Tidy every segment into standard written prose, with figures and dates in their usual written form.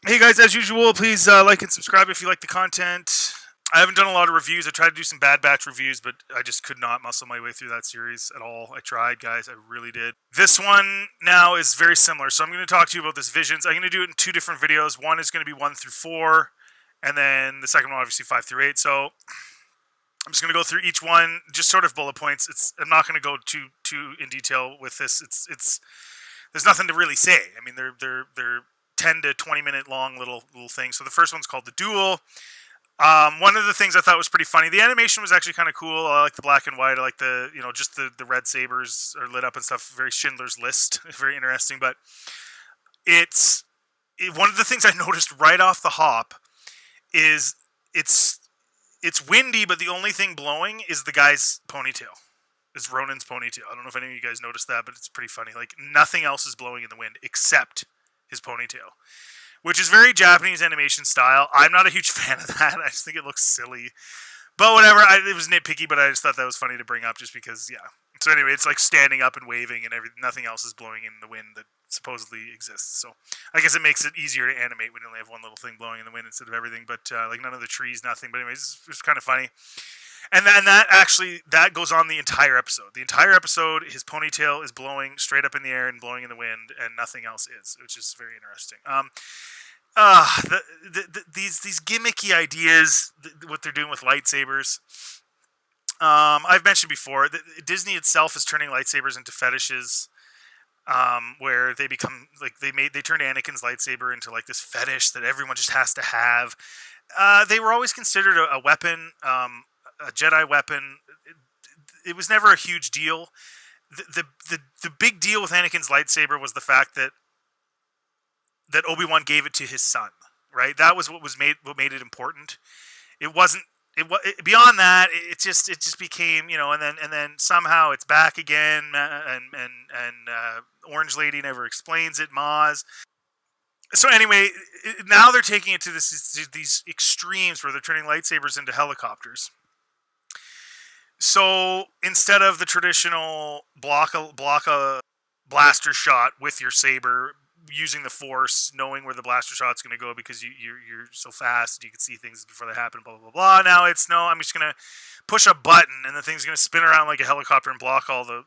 Hey guys, as usual, please like and subscribe if you like the content. I haven't done a lot of reviews. I tried to do some Bad Batch reviews, but I just could not muscle my way through that series at all. I tried, guys. I really did. This one now is very similar. So I'm going to talk to you about this Visions. I'm going to do it in two different videos. One is going to be 1 through 4, and then the second one, obviously, 5 through 8. So I'm just going to go through each one, just sort of bullet points. I'm not going to go too in detail with this. It's there's nothing to really say. I mean, they're 10 to 20 minute long little things. So the first one's called The Duel. One of the things I thought was pretty funny. The animation was actually kind of cool. I like the black and white. I like the just the red sabers are lit up and stuff. Very Schindler's List. Very interesting. But one of the things I noticed right off the hop is it's windy, but the only thing blowing is the guy's ponytail. Is Ronan's ponytail. I don't know if any of you guys noticed that, but it's pretty funny. Like nothing else is blowing in the wind except his ponytail, which is very Japanese animation style. I'm not a huge fan of that. I just think it looks silly. But whatever, it was nitpicky, but I just thought that was funny to bring up just because, yeah. So anyway, it's like standing up and waving and nothing else is blowing in the wind that supposedly exists. So I guess it makes it easier to animate when you only have one little thing blowing in the wind instead of everything. But like none of the trees, nothing. But anyways, it's kind of funny. And that goes on the entire episode. The entire episode, his ponytail is blowing straight up in the air and blowing in the wind, and nothing else is, which is very interesting. These gimmicky ideas, what they're doing with lightsabers. I've mentioned before that Disney itself is turning lightsabers into fetishes, where they become like they turned Anakin's lightsaber into like this fetish that everyone just has to have. They were always considered a weapon, a Jedi weapon. It was never a huge deal. The big deal with Anakin's lightsaber was the fact that Obi-Wan gave it to his son, right? That was what made it important. It wasn't beyond that. It just became, and then somehow it's back again, and Orange Lady never explains it. Maz. So anyway, now they're taking it to these extremes where they're turning lightsabers into helicopters. So instead of the traditional block a blaster shot with your saber, using the force, knowing where the blaster shot's going to go because you're so fast, you can see things before they happen, blah, blah, blah. Now it's, no, I'm just going to push a button and the thing's going to spin around like a helicopter and block all the...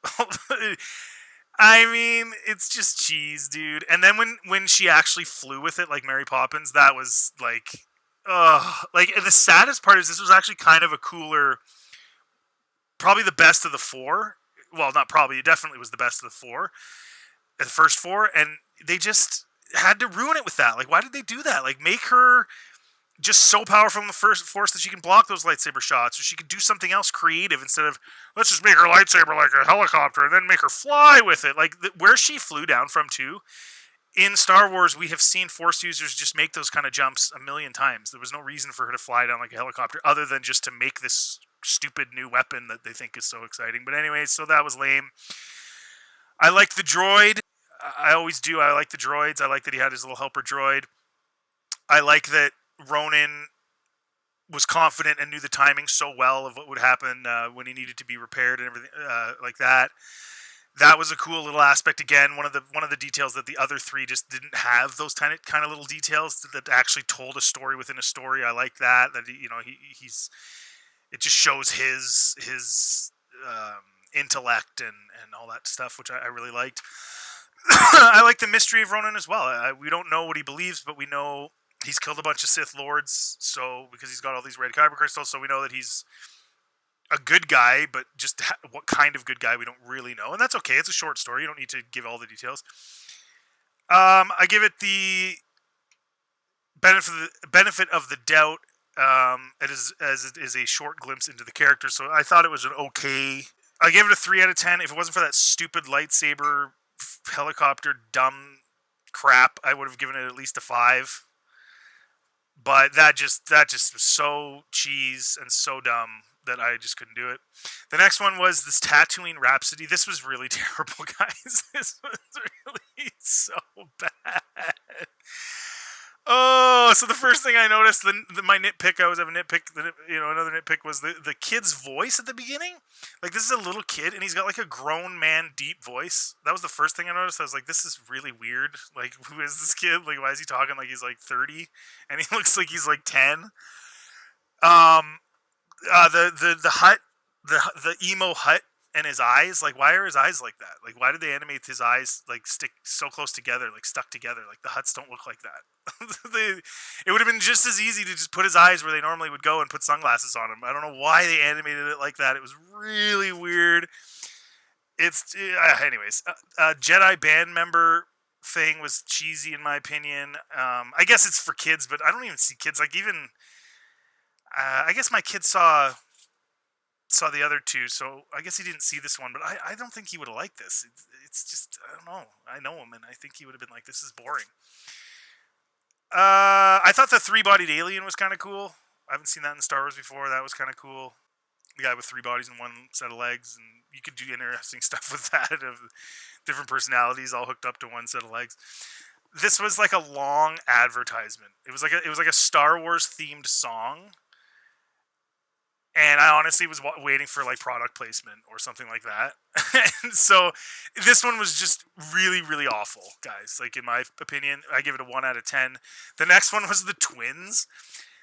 I mean, it's just cheese, dude. And then when she actually flew with it like Mary Poppins, that was like... and the saddest part is this was actually kind of a cooler... Probably the best of the four. Well, not probably. It definitely was the best of the four. The first four. And they just had to ruin it with that. Like, why did they do that? Like, make her just so powerful in the first force that she can block those lightsaber shots. Or she could do something else creative instead of, let's just make her lightsaber like a helicopter and then make her fly with it. Like, where she flew down from, too. In Star Wars, we have seen Force users just make those kind of jumps a million times. There was no reason for her to fly down like a helicopter other than just to make this stupid new weapon that they think is so exciting. But anyway, so that was lame. I liked the droid. I always do. I like the droids. I like that he had his little helper droid. I like that Ronan was confident and knew the timing so well of what would happen when he needed to be repaired and everything like that. That was a cool little aspect. Again, one of the details that the other three just didn't have, those kind of little details that actually told a story within a story. I like that. That he's it just shows his intellect and all that stuff, which I really liked. I like the mystery of Ronan as well. We don't know what he believes, but we know he's killed a bunch of Sith Lords. So because he's got all these red kyber crystals, so we know that he's a good guy, but just what kind of good guy we don't really know, and that's okay. It's a short story. You don't need to give all the details. I give it the benefit of the doubt. It is a short glimpse into the character, so I thought it was an okay. I gave it a 3 out of 10. If it wasn't for that stupid lightsaber helicopter dumb crap, I would have given it at least a 5. But that just was so cheese and so dumb that I just couldn't do it. The next one was this Tatooine Rhapsody. This was really terrible, guys. This was really so bad. Oh, So the first thing I noticed, my nitpick, I always have a nitpick. Another nitpick was the kid's voice at the beginning. Like, this is a little kid, and he's got like a grown man deep voice. That was the first thing I noticed. I was like, this is really weird. Like, who is this kid? Like, why is he talking like he's like 30, and he looks like he's like 10? Um, the hut, the emo hut, and his eyes. Like, why are his eyes like that? Like, why did they animate his eyes like stick so close together, like stuck together? Like, the huts don't look like that. It would have been just as easy to just put his eyes where they normally would go and put sunglasses on him. I don't know why they animated it like that. It was really weird. Anyways, Jedi band member thing was cheesy in my opinion. I guess it's for kids, but I don't even see kids. Like, even I guess my kid saw the other two, so I guess he didn't see this one. But I don't think he would have liked this. It's just, I don't know. I know him, and I think he would have been like, this is boring. I thought the three-bodied alien was kind of cool. I haven't seen that in Star Wars before. That was kind of cool. The guy with three bodies and one set of legs, and you could do interesting stuff with that, of different personalities all hooked up to one set of legs. This was like a long advertisement. It was like a Star Wars themed song, and I honestly was waiting for like product placement or something like that. And so this one was just really, really awful, guys. Like, in my opinion, I give it a 1 out of 10. The next one was the twins.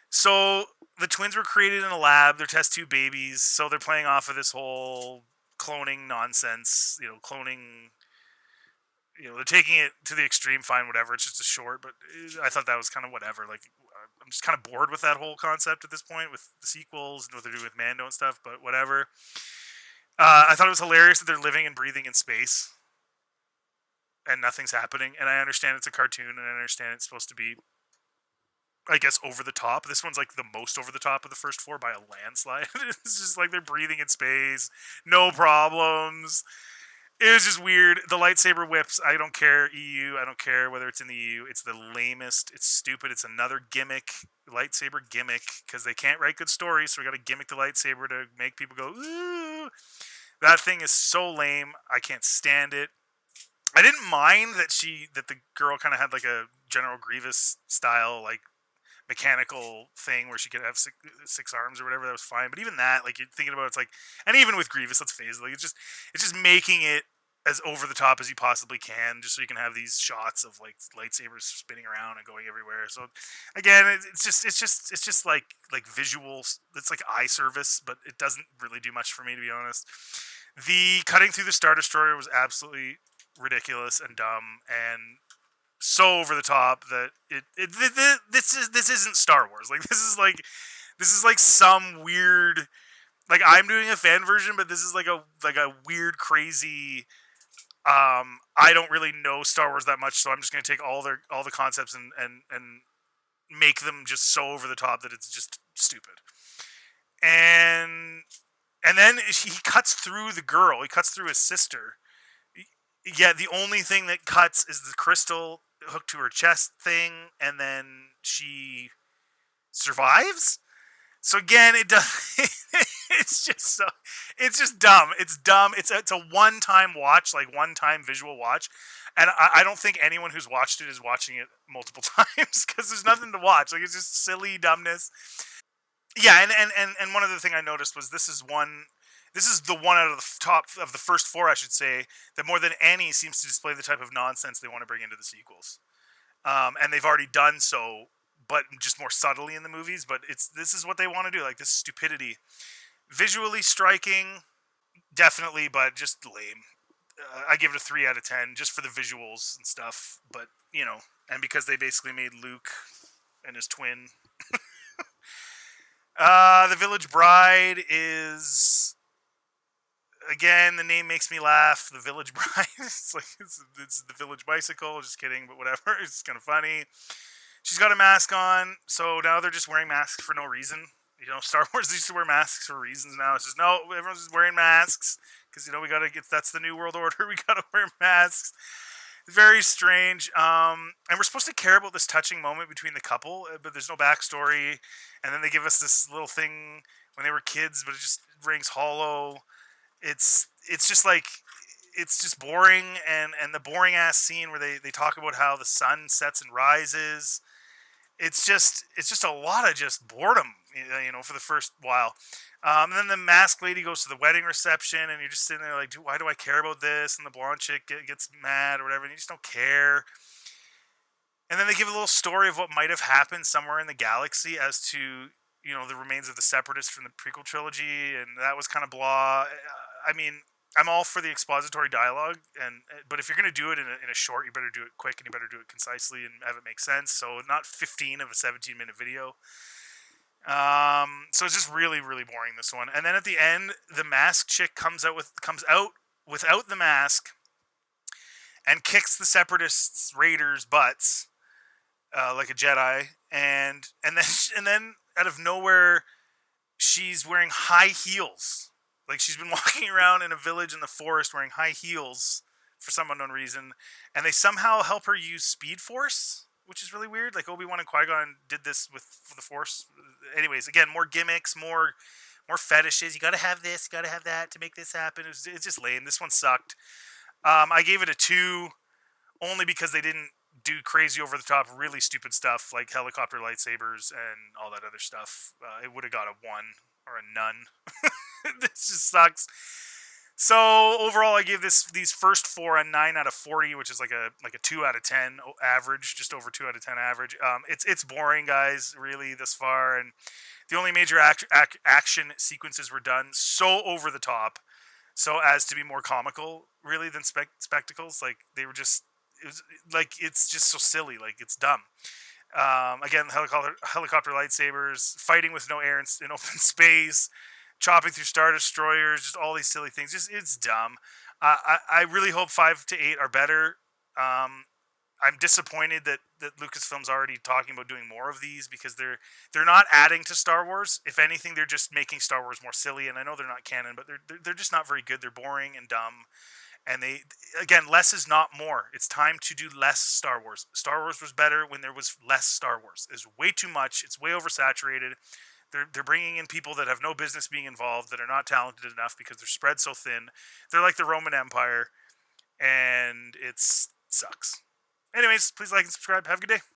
So the twins were created in a lab. They're test tube babies. So they're playing off of this whole cloning nonsense. Cloning. They're taking it to the extreme. Fine, whatever. It's just a short, but I thought that was kind of whatever. Like, I'm just kind of bored with that whole concept at this point, with the sequels and what they're doing with Mando and stuff. But whatever. I thought it was hilarious that they're living and breathing in space, and nothing's happening. And I understand it's a cartoon, and I understand it's supposed to be, I guess, over the top. This one's like the most over the top of the first four by a landslide. It's just like they're breathing in space, no problems. It was just weird. The lightsaber whips, I don't care. EU, I don't care whether it's in the EU. It's the lamest. It's stupid. It's another gimmick, lightsaber gimmick, because they can't write good stories, so we got to gimmick the lightsaber to make people go, ooh. That thing is so lame. I can't stand it. I didn't mind that the girl kind of had like a General Grievous style, like, mechanical thing where she could have six arms or whatever. That was fine. But even that, like, you're thinking about it, it's like, and even with Grievous, let's face it, like, it's just making it as over the top as you possibly can, just so you can have these shots of like lightsabers spinning around and going everywhere. So again, it's just like visuals. It's like eye service, but it doesn't really do much for me, to be honest. The cutting through the Star Destroyer was absolutely ridiculous and dumb and so over the top that this isn't Star Wars. Like, this is like some weird, like, I'm doing a fan version, but this is like a weird, crazy. I don't really know Star Wars that much, so I'm just gonna take all the concepts and make them just so over the top that it's just stupid. And then he cuts through the girl. He cuts through his sister. Yeah, the only thing that cuts is the crystal hooked to her chest thing, and then she survives. So again, it does. It's just dumb. It's dumb. It's a one-time watch, like one-time visual watch, and I don't think anyone who's watched it is watching it multiple times, because there's nothing to watch. Like, it's just silly dumbness. Yeah, and one other thing I noticed was this is the one out of the top of the first four, I should say, that more than any seems to display the type of nonsense they want to bring into the sequels. And they've already done so, but just more subtly in the movies. But this is what they want to do, like this stupidity. Visually striking, definitely, but just lame. I give it a 3 out of 10 just for the visuals and stuff. But, and because they basically made Luke and his twin. The Village Bride is, again, the name makes me laugh. The Village Bride. It's the Village Bicycle. Just kidding, but whatever. It's kind of funny. She's got a mask on, so now they're just wearing masks for no reason. Star Wars used to wear masks for reasons. Now it's just, no, everyone's just wearing masks because we gotta get. That's the New World Order. We gotta wear masks. Very strange. And we're supposed to care about this touching moment between the couple, but there's no backstory. And then they give us this little thing when they were kids, but it just rings hollow. It's just like, it's just boring, and the boring ass scene where they talk about how the sun sets and rises, it's just a lot of just boredom, for the first while. And then the masked lady goes to the wedding reception, and you're just sitting there like, why do I care about this? And the blonde chick gets mad or whatever, and you just don't care. And then they give a little story of what might have happened somewhere in the galaxy as to the remains of the Separatists from the prequel trilogy, and that was kind of blah. I mean, I'm all for the expository dialogue, but if you're gonna do it in a short, you better do it quick and you better do it concisely and have it make sense. So not 15 of a 17-minute video. So it's just really really boring, this one. And then at the end, the masked chick comes out without the mask and kicks the Separatists raiders butts like a Jedi, and then out of nowhere, she's wearing high heels. Like, she's been walking around in a village in the forest wearing high heels for some unknown reason, and they somehow help her use Speed Force, which is really weird. Like, Obi-Wan and Qui-Gon did this with the Force. Anyways, again, more gimmicks, more fetishes. You gotta have this, you gotta have that to make this happen. It's just lame. This one sucked. I gave it a 2 only because they didn't do crazy over the top, really stupid stuff like helicopter lightsabers and all that other stuff. It would have got a 1 or a none. This just sucks. So overall, I give these first 4 a 9 out of 40, which is like a 2 out of 10 average, just over 2 out of 10 average. It's boring, guys, really, this far, and the only major action sequences were done so over the top, so as to be more comical, really, than spectacles. Like, they were just, it's just so silly, like, it's dumb. Again, helicopter lightsabers, fighting with no air in open space, chopping through Star Destroyers, just all these silly things. Just, it's dumb. I really hope 5 to 8 are better. I'm disappointed that Lucasfilm's already talking about doing more of these, because they're not adding to Star Wars. If anything, they're just making Star Wars more silly. And I know they're not canon, but they're just not very good. They're boring and dumb. And again, less is not more. It's time to do less Star Wars. Star Wars was better when there was less Star Wars. There's way too much. It's way oversaturated. They're bringing in people that have no business being involved, that are not talented enough because they're spread so thin. They're like the Roman Empire, and it sucks. Anyways, please like and subscribe. Have a good day.